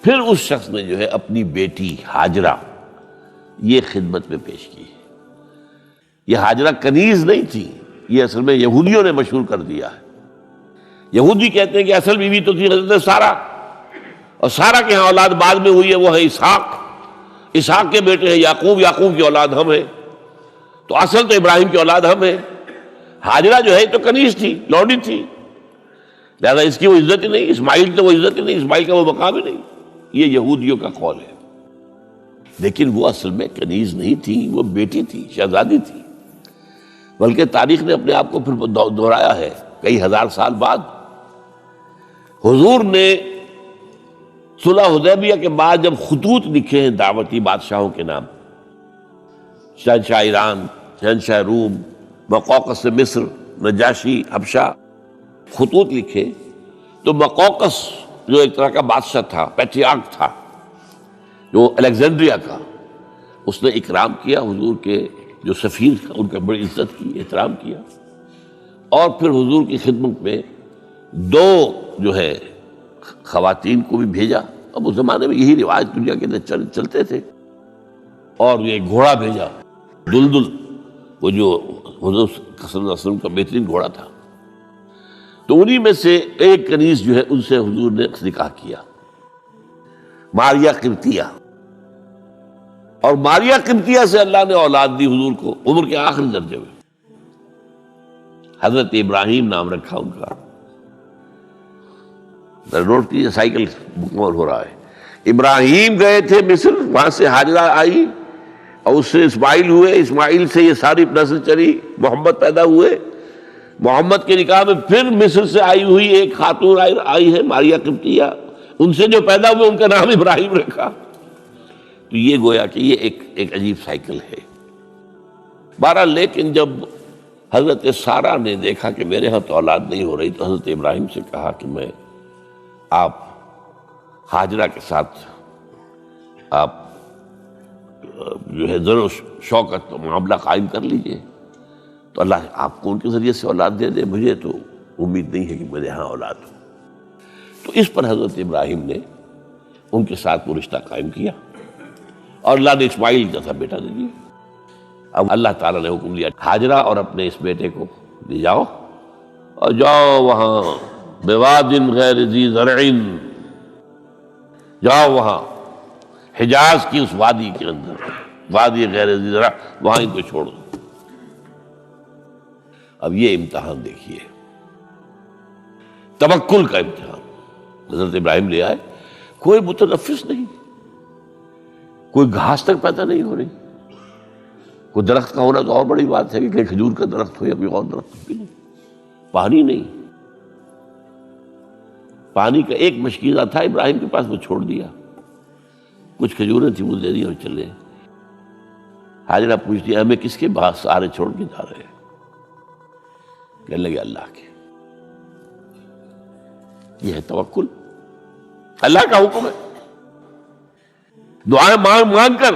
پھر اس شخص نے جو ہے اپنی بیٹی ہاجرہ یہ خدمت میں پیش کی۔ یہ ہاجرہ کنیز نہیں تھی، یہ اصل میں یہودیوں نے مشہور کر دیا ہے۔ یہودی کہتے ہیں کہ اصل بیوی تو تھی حضرت سارہ، اور سارہ کے ہاں اولاد بعد میں ہوئی ہے، وہ ہے اسحاق کے بیٹے ہیں یعقوب کی اولاد ہم ہیں، تو اصل تو ابراہیم کی اولاد ہم ہیں۔ ہاجرہ جو ہے تو کنیز تھی، لونڈی تھی، لہذا اس کی وہ عزت ہی نہیں، اسماعیل کی وہ عزت ہی نہیں، اسماعیل کا وہ مقام ہی نہیں۔ یہ یہودیوں کا قول ہے، لیکن وہ اصل میں کنیز نہیں تھی، وہ بیٹی تھی، شہزادی تھی۔ بلکہ تاریخ نے اپنے آپ کو پھر دہرایا ہے کئی ہزار سال بعد۔ حضور نے صلح حدیبیہ کے بعد جب خطوط لکھے ہیں دعوتی بادشاہوں کے نام، شہنشاہ ایران، شہنشاہ روم، مقوقس مصر، نجاشی حبشہ، خطوط لکھے، تو مقوقس جو ایک طرح کا بادشاہ تھا، پیٹریارک تھا، جو الیگزینڈریا کا، اس نے اکرام کیا حضور کے جو سفیر تھا ان کا بڑی عزت کی، احترام کیا، اور پھر حضور کی خدمت میں دو جو ہے خواتین کو بھی بھیجا. اب اس زمانے میں یہی رواج دنیا کے اندر چلتے تھے. اور یہ گھوڑا بھیجا، دلدل، وہ جو حضور صلی اللہ علیہ وسلم کا بہترین گھوڑا تھا. تو انہی میں سے ایک کنیز جو ہے ان سے حضور نے نکاح کیا، ماریہ قبطیہ. اور ماریہ قبطیہ سے اللہ نے اولاد دی حضور کو عمر کے آخری درجے میں. حضرت ابراہیم نام رکھا ان کا. نوٹ کیجیے، سائیکل مکمل ہو رہا ہے. ابراہیم گئے تھے مصر، وہاں سے ہاجرہ آئی اور اس سے اسماعیل ہوئے، اسماعیل سے یہ ساری نسل چلی، محمد پیدا ہوئے. محمد کے نکاح میں پھر مصر سے آئی ہوئی ایک خاتون آئی ہے ماریہ قبطیہ، ان سے جو پیدا ہوئے ان کا نام ابراہیم رکھا. تو یہ گویا کہ یہ ایک عجیب سائیکل ہے. بہرحال لیکن جب حضرت سارہ نے دیکھا کہ میرے ہاں تو اولاد نہیں ہو رہی، تو حضرت ابراہیم سے کہا کہ میں آپ ہاجرہ کے ساتھ آپ جو ہے ذر و شوقت معاملہ قائم کر لیجئے، تو اللہ آپ کو ان کے ذریعے سے اولاد دے دے. مجھے تو امید نہیں ہے کہ میرے ہاں اولاد ہو. تو اس پر حضرت ابراہیم نے ان کے ساتھ وہ رشتہ قائم کیا اور اللہ نے اسماعیل جیسا بیٹا دے دیا. اب اللہ تعالیٰ نے حکم دیا ہاجرہ اور اپنے اس بیٹے کو لے جاؤ اور جاؤ وہاں بواد غیر ذی زرع، جاؤ وہاں حجاز کی اس وادی کے اندر، وادی غیر ذی زرع، وہاں ان کو چھوڑ دو. اب یہ امتحان دیکھیے، توکل کا امتحان. حضرت ابراہیم لے آئے، کوئی متنفس نہیں، کوئی گھاس تک پیدا نہیں ہو رہی. کوئی درخت کا ہونا تو اور بڑی بات ہے کہ کھجور کا درخت ہو یا کوئی اور درخت بھی نہیں. پانی نہیں، پانی کا ایک مشکیزہ تھا ابراہیم کے پاس، وہ چھوڑ دیا. کچھ کھجوریں تھیں وہ دے دی اور چلے. حاجرہ پوچھتی ہے ہمیں کس کے بعد سارے چھوڑ کے جا رہے ہیں؟ کہنے لگے اللہ کے. یہ ہے توکل، اللہ کا حکم ہے. دعائیں مانگ مانگ کر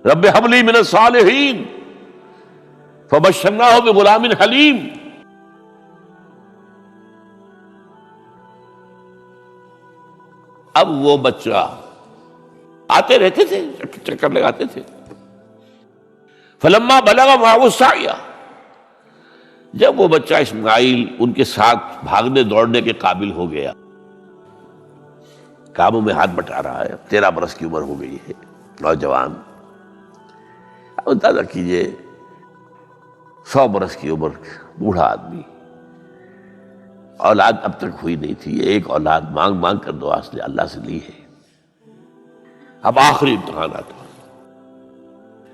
رب ہب لی من الصالحین فبشرناہ بغلام حلیم. اب وہ بچہ آتے رہتے تھے، چکر لگاتے تھے. فلما بلغ معه السعی، جب وہ بچہ اسماعیل ان کے ساتھ بھاگنے دوڑنے کے قابل ہو گیا، کاموں میں ہاتھ بٹا رہا ہے، 13 برس کی عمر ہو گئی ہے، نوجوان. اب اندازہ کیجئے 100 برس کی عمر، بوڑھا آدمی، اولاد اب تک ہوئی نہیں تھی. ایک اولاد مانگ مانگ کر دعا سے اللہ سے لی ہے. اب آخری امتحان آتا ہے،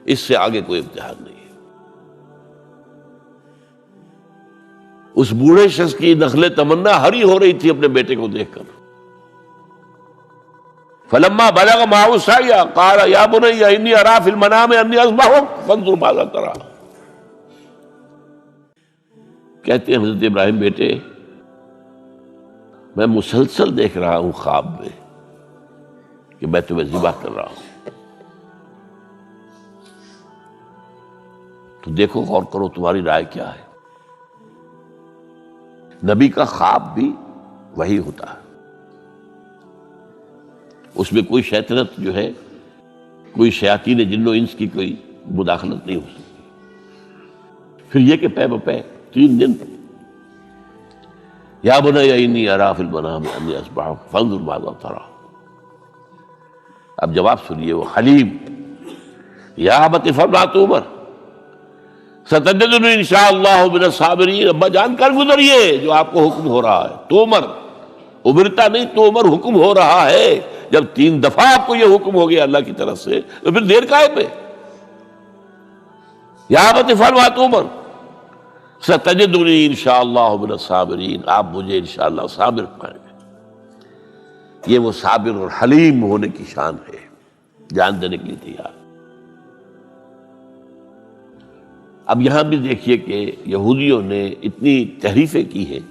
اس سے آگے کوئی امتحان نہیں ہے. اس بوڑھے شخص کی نخل تمنا ہری ہو رہی تھی اپنے بیٹے کو دیکھ کر. فلما بلغ معه السعی قال یا بنی انی اری فی المنام انی اذبحک فانظر ماذا تری. کہتے ہیں حضرت ابراہیم بیٹے میں مسلسل دیکھ رہا ہوں خواب میں کہ میں تمہیں ذبح کر رہا ہوں. تو دیکھو غور کرو تمہاری رائے کیا ہے. نبی کا خواب بھی وہی ہوتا ہے، اس میں کوئی شیطنت جو ہے، کوئی شیاطین جن و انس کی کوئی مداخلت نہیں ہو سکتی. پھر یہ کہ پے بپے 3 دن یا بنی انی اری فی المنام انی اذبحک فانظر ماذا تری. اب جواب سنیے وہ حلیم. یا ابت افعل ما تؤمر ستجدنی انشاءاللہ من الصابرین. ابا جان کر گزریے جو آپ کو حکم ہو رہا ہے. تومر امرتا نہیں، تومر حکم ہو رہا ہے. جب 3 دفعہ آپ کو یہ حکم ہو گیا اللہ کی طرف سے تو پھر دیر کاہے پہ. یا ابت افعل ما تؤمر ستجدنی انشاءاللہ من الصابرین. آپ مجھے انشاءاللہ صابر پائیں گے. یہ وہ صابر اور حلیم ہونے کی شان ہے، جان دینے کے لیے تیار. اب یہاں بھی دیکھیے کہ یہودیوں نے اتنی تحریفیں کی ہیں.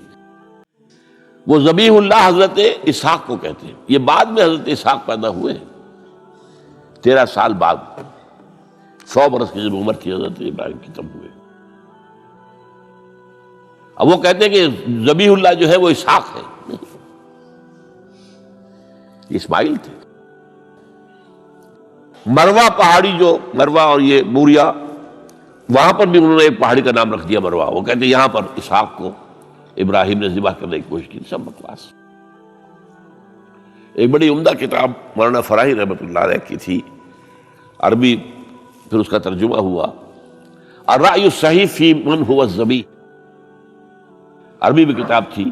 وہ ذبیح اللہ حضرت اسحاق کو کہتے ہیں. یہ بعد میں حضرت اسحاق پیدا ہوئے ہیں، 13 سال بعد 100 برس کی جب عمر تھی حضرت ابراہیم کی تب ہوئے. اب وہ کہتے ہیں کہ ذبیح اللہ جو ہے وہ اسحاق ہے. اسماعیل تھے. مروہ پہاڑی جو مروہ اور یہ موریا، وہاں پر بھی انہوں نے ایک پہاڑی کا نام رکھ دیا مروہ. وہ کہتے ہیں یہاں پر اسحاق کو ابراہیم نے ذبح کرنے کی کوشش کی. سب بکواس. ایک بڑی عمدہ کتاب مولانا فراہی رحمۃ اللہ علیہ کی تھی، عربی، پھر اس کا ترجمہ ہوا، الرأی الصحیح فی من هو الذبیح. عربی میں کتاب تھی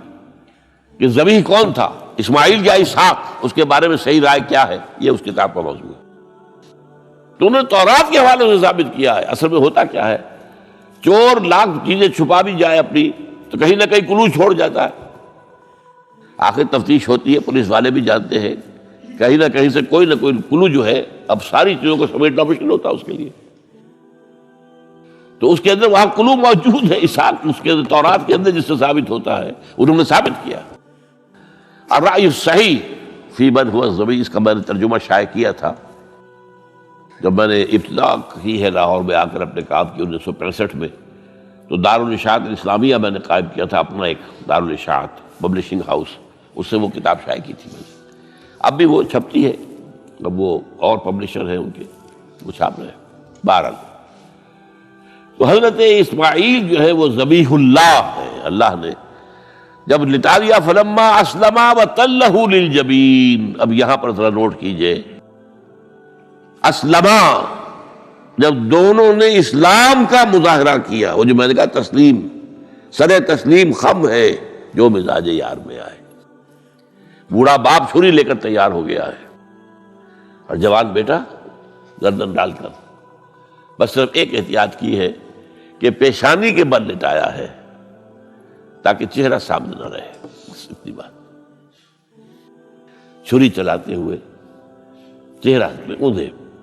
کہ ذبیح کون تھا، اسماعیل یا اسحاق، اس کے بارے میں صحیح رائے کیا ہے. یہ اس کتاب کا موضوع ہے. تو انہوں نے تورات کے حوالے سے ثابت کیا ہے. اصل میں ہوتا کیا ہے، چور لاکھ چیزیں چھپا بھی جائے اپنی تو کہیں نہ کہیں کلو چھوڑ جاتا ہے. آخر تفتیش ہوتی ہے، پولیس والے بھی جانتے ہیں کہیں نہ کہیں سے کوئی نہ کوئی کلو جو ہے، اب ساری چیزوں کو سمیٹنا مشکل ہوتا ہے اس کے لیے. تو اس کے اندر وہاں کلو موجود ہے، اسحاق اس کے اندر تورات کے اندر جس سے ثابت ہوتا ہے، انہوں نے ثابت کیا. الرأی الصحیح فی من هو الذبیح، اس کا میں نے ترجمہ شائع کیا تھا جب میں نے ابتدا کی ہے لاہور میں آ کر اپنے کام کی 1965 میں. تو دارالاشاعت الاسلامیہ میں نے قائم کیا تھا اپنا ایک دارالاشاعت پبلشنگ ہاؤس، اس سے وہ کتاب شائع کی تھی میں نے. اب بھی وہ چھپتی ہے، اب وہ اور پبلشر ہیں ان کے، وہ چھاپ رہے ہیں. بہرحال تو حضرت اسماعیل جو ہے وہ ذبیح اللہ ہے. اللہ نے جب لٹا دیا، فلما اسلما وتلہ للجبین. اب یہاں پر ذرا نوٹ کیجئے، اسلما، جب دونوں نے اسلام کا مظاہرہ کیا، وہ جو میں نے کہا تسلیم، سر تسلیم خم ہے جو مزاج یار میں آئے. بوڑھا باپ چھری لے کر تیار ہو گیا ہے اور جوان بیٹا گردن ڈال کر بس صرف ایک احتیاط کی ہے کہ پیشانی کے بل لٹایا ہے تاکہ چہرہ سامنے نہ رہے. بس اتنی بات. چھری چلاتے ہوئے چہرہ میں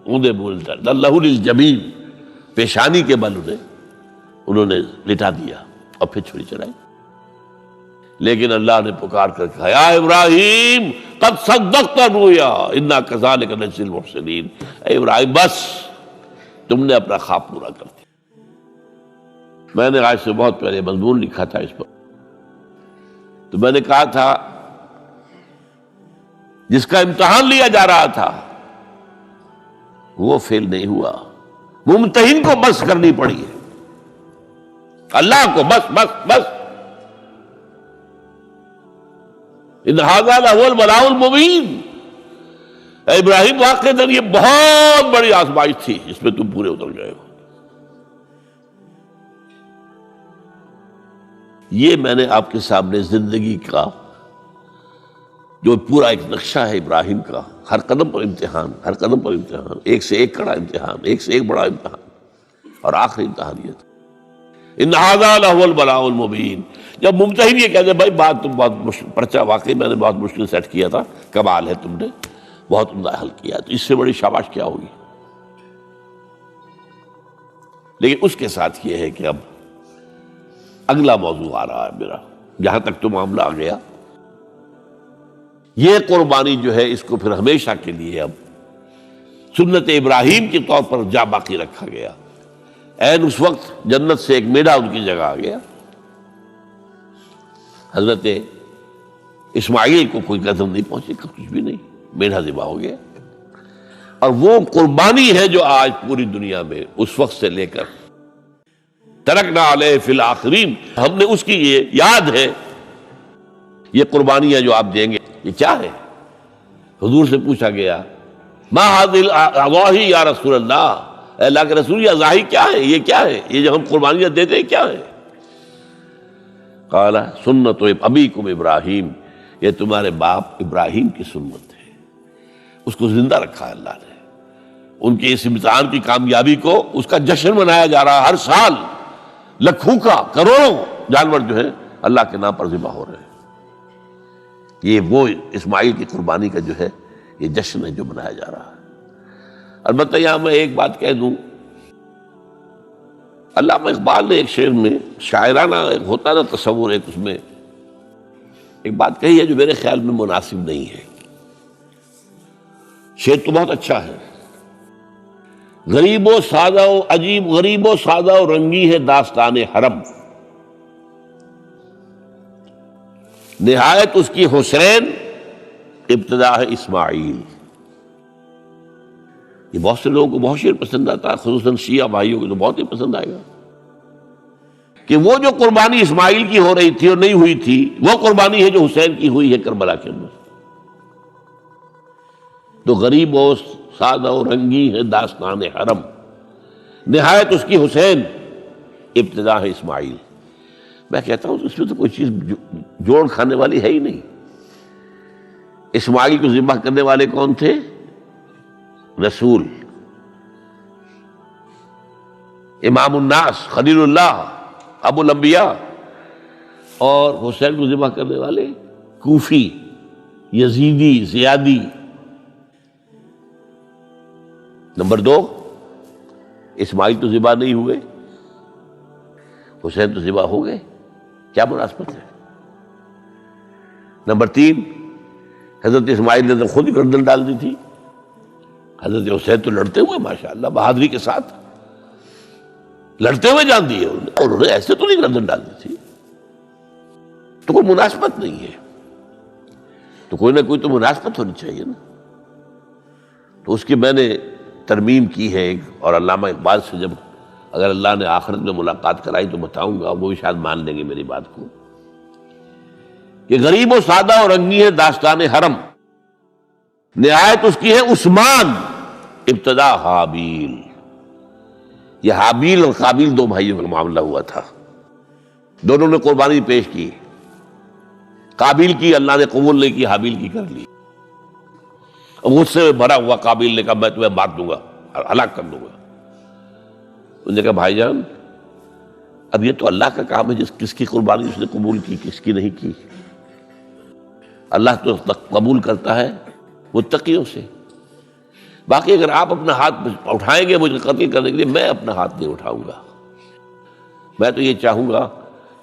اوندے بولتا للہ للجبین، پیشانی کے بل انہوں نے لٹا دیا اور پھر چھری چلائی. لیکن اللہ نے پکار کر کہا، یا ابراہیم قد صدقت الرؤیا انا کذالک نجزی المحسنین. اے ابراہیم بس تم نے اپنا خواب پورا کر دیا. میں نے آج سے بہت پہلے مضمون لکھا تھا اس پر، تو میں نے کہا تھا جس کا امتحان لیا جا رہا تھا وہ فیل نہیں ہوا، ممتحن کو بس کرنی پڑی ہے، اللہ کو بس بس بس. ان ھذا لہو البلاء المبین. اے ابراہیم واقعتاً یہ بہت بڑی آزمائش تھی جس میں تم پورے اتر گئے ہو. یہ میں نے آپ کے سامنے زندگی کا جو پورا ایک نقشہ ہے ابراہیم کا، ہر قدم پر امتحان، ہر قدم پر امتحان، ایک سے ایک کڑا امتحان، ایک سے ایک بڑا امتحان، اور آخری امتحان یہ تھا ان ھذا لہو البلاء المبین. جب ممتحن یہ کہتے ہیں بھائی بات تم بہت مشکل، پرچہ واقعی میں نے بہت مشکل سیٹ کیا تھا، کمال ہے تم نے بہت عمدہ حل کیا، تو اس سے بڑی شاباش کیا ہوگی. لیکن اس کے ساتھ یہ ہے کہ اب اگلا موضوع آ رہا ہے میرا، جہاں تک تو معاملہ آ گیا. یہ قربانی جو ہے اس کو پھر ہمیشہ کے لیے اب سنت ابراہیم کے طور پر جا باقی رکھا گیا. عین اس وقت جنت سے ایک میڈا ان کی جگہ آ گیا. حضرت اسماعیل کو کوئی قدم نہیں پہنچی، کچھ بھی نہیں، میڈا ذبح ہو گیا. اور وہ قربانی ہے جو آج پوری دنیا میں اس وقت سے لے کر ترکنا علیہ فی الآخرین، ہم نے اس کی یہ یاد ہے. یہ قربانیاں جو آپ دیں گے یہ کیا ہے؟ حضور سے پوچھا گیا ما هذه الاضاحی یا رسول اللہ، اے اللہ کے رسول یہ اضاحی کیا ہے، یہ کیا ہے، یہ جو ہم قربانیاں دیتے ہیں کیا ہے؟ قال سنت ابیکم ابراہیم، یہ تمہارے باپ ابراہیم کی سنت ہے. اس کو زندہ رکھا ہے اللہ نے. ان کے اس امتحان کی کامیابی کو اس کا جشن منایا جا رہا ہے. ہر سال لاکھوں کا کروڑوں جانور جو ہیں اللہ کے نام پر ذبح ہو رہے ہیں. یہ وہ اسماعیل کی قربانی کا جو ہے یہ جشن ہے جو منایا جا رہا ہے. البتہ یہاں میں ایک بات کہہ دوں، علامہ اقبال نے ایک شعر میں شاعرانہ ایک ہوتا نا تصور، ایک اس میں ایک بات کہی ہے جو میرے خیال میں مناسب نہیں ہے. شعر تو بہت اچھا ہے غریب و سادہ و عجیب، غریب و سادہ و رنگی ہے داستان حرم، نہایت اس کی حسین، ابتدا ہے اسماعیل۔ یہ بہت سے لوگوں کو بہت شعر پسند آتا ہے، خصوصاً شیعہ بھائیوں کو تو بہت ہی پسند آئے گا، کہ وہ جو قربانی اسماعیل کی ہو رہی تھی اور نہیں ہوئی تھی، وہ قربانی ہے جو حسین کی ہوئی ہے کربلا کے اندر۔ تو غریب و سادہ و رنگی ہے داستان حرم، نہایت اس کی حسین، ابتدا ہے اسماعیل۔ میں کہتا ہوں اس میں تو کوئی چیز جوڑ کھانے والی ہے ہی نہیں۔ اسماعیل کو ذبح کرنے والے کون تھے؟ رسول، امام الناس، خلیل اللہ، ابو الانبیاء، اور حسین کو ذبح کرنے والے کوفی، یزیدی، زیادی۔ نمبر 2، اسماعیل تو ذبح نہیں ہوئے، حسین تو ذبح ہو گئے، کیا مناسبت ہے؟ نمبر 3، حضرت اسماعیل نے تو خود ہی گردن ڈال دی تھی، حضرت حسین تو لڑتے ہوئے ماشاءاللہ بہادری کے ساتھ لڑتے ہوئے جان دیے اور انہوں نے ایسے تو نہیں گردن ڈال دی تھی۔ تو کوئی مناسبت نہیں ہے، تو کوئی نہ کوئی تو مناسبت ہونی چاہیے نا۔ تو اس کی میں نے ترمیم کی ہے ایک، اور علامہ اقبال سے جب اگر اللہ نے آخرت میں ملاقات کرائی تو بتاؤں گا، وہ بھی شاید مان لیں گے میری بات کو، کہ غریب و سادہ اور رنگی ہے داستان حرم، نہایت اس کی ہے عثمان، ابتدا حابیل۔ یہ حابیل اور قابیل دو بھائیوں کا معاملہ ہوا تھا، دونوں نے قربانی پیش کی، قابیل کی اللہ نے قبول نہیں کی، حابیل کی کر لی۔ غصے میں بھرا ہوا قابیل نے کہا میں تمہیں مار دوں گا، ہلاک کر دوں گا۔ انہوں نے کہا بھائی جان اب یہ تو اللہ کا کام ہے، کس کی قربانی اس نے قبول کی، کس کی نہیں کی۔ اللہ تو قبول کرتا ہے متقیوں سے، باقی اگر آپ اپنا ہاتھ اٹھائیں گے مجھے قتل کرنے کے لیے، میں اپنا ہاتھ نہیں اٹھاؤں گا۔ میں تو یہ چاہوں گا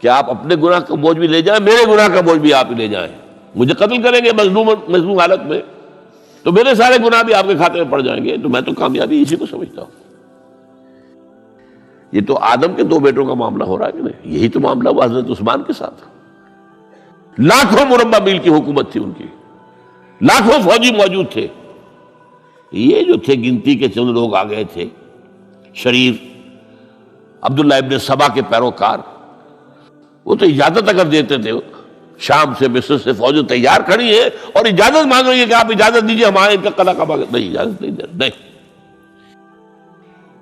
کہ آپ اپنے گناہ کا بوجھ بھی لے جائیں، میرے گناہ کا بوجھ بھی آپ ہی لے جائیں۔ مجھے قتل کریں گے مظلوم حالت میں تو میرے سارے گناہ بھی آپ کے کھاتے میں پڑ جائیں گے، تو میں تو کامیابی اسی کو سمجھتا ہوں۔ یہ تو آدم کے 2 بیٹوں کا معاملہ ہو رہا ہے کہ نہیں، یہی تو معاملہ ہوا حضرت عثمان کے ساتھ۔ لاکھوں مربع میل کی حکومت تھی ان کی، لاکھوں فوجی موجود تھے، یہ جو تھے گنتی کے چند لوگ آ گئے تھے، شریف عبداللہ ابن سبا کے پیروکار، وہ تو اجازت اگر دیتے تھے، شام سے مصر سے فوجیں تیار کھڑی ہے اور اجازت مانگ رہی ہے کہ آپ اجازت دیجیے ہمارے ان کا قلعہ کعبہ، نہیں اجازت نہیں دے رہے، نہیں۔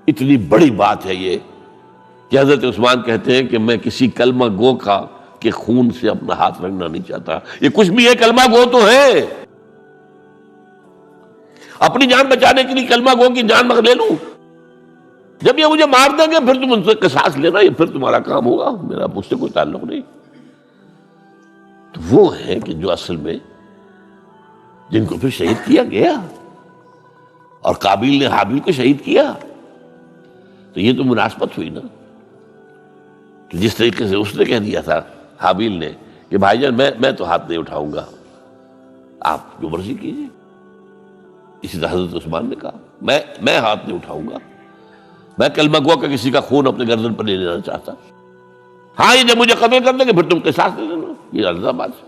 اتنی بڑی بات ہے یہ کہ حضرت عثمان کہتے ہیں کہ میں کسی کلمہ گو کا کے خون سے اپنا ہاتھ رنگنا نہیں چاہتا۔ یہ کچھ بھی ہے، کلمہ گو تو ہے، اپنی جان بچانے کے لیے کلمہ گو کی جان لے لوں، جب یہ مجھے مار دیں گے پھر تم ان سے قصاص لینا، یہ پھر تمہارا کام ہوگا، میرا مجھ سے کوئی تعلق نہیں۔ تو وہ ہے کہ جو اصل میں جن کو پھر شہید کیا گیا، اور قابیل نے حابیل کو شہید کیا، تو یہ تو مناسبت ہوئی نا۔ تو جس طریقے سے اس نے کہہ دیا تھا حابیل نے کہ بھائی جان میں تو ہاتھ نہیں اٹھاؤں گا، آپ جو مرضی کیجیے، اسی طرح حضرت عثمان نے کہا میں ہاتھ نہیں اٹھاؤں گا، میں کلمہ گو کا کسی کا خون اپنے گردن پر نہیں لینا چاہتا۔ ہاں یہ جب مجھے قتل کر دیں گے پھر تم قصاص لے لینا، یہ الزام بات ہے۔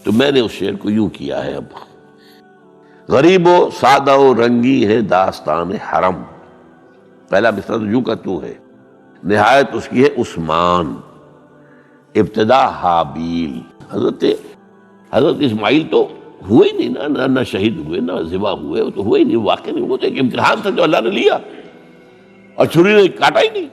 تو میں نے اس شعر کو یوں کیا ہے، اب غریب و سادہ و رنگی ہے داستان حرم، پہلا مصرع تو یوں کا تو ہے، نہایت اس کی ہے عثمان، ابتدا حابیل۔ حضرت اسماعیل تو ہوئے ہی نہیں نہ شہید ہوئے نہ ذبح ہوئے، وہ تو ہوئے ہی نہیں، واقع نہیں، وہ تو ایک امتحان تھا جو اللہ نے لیا اور چھری نے کاٹا ہی نہیں۔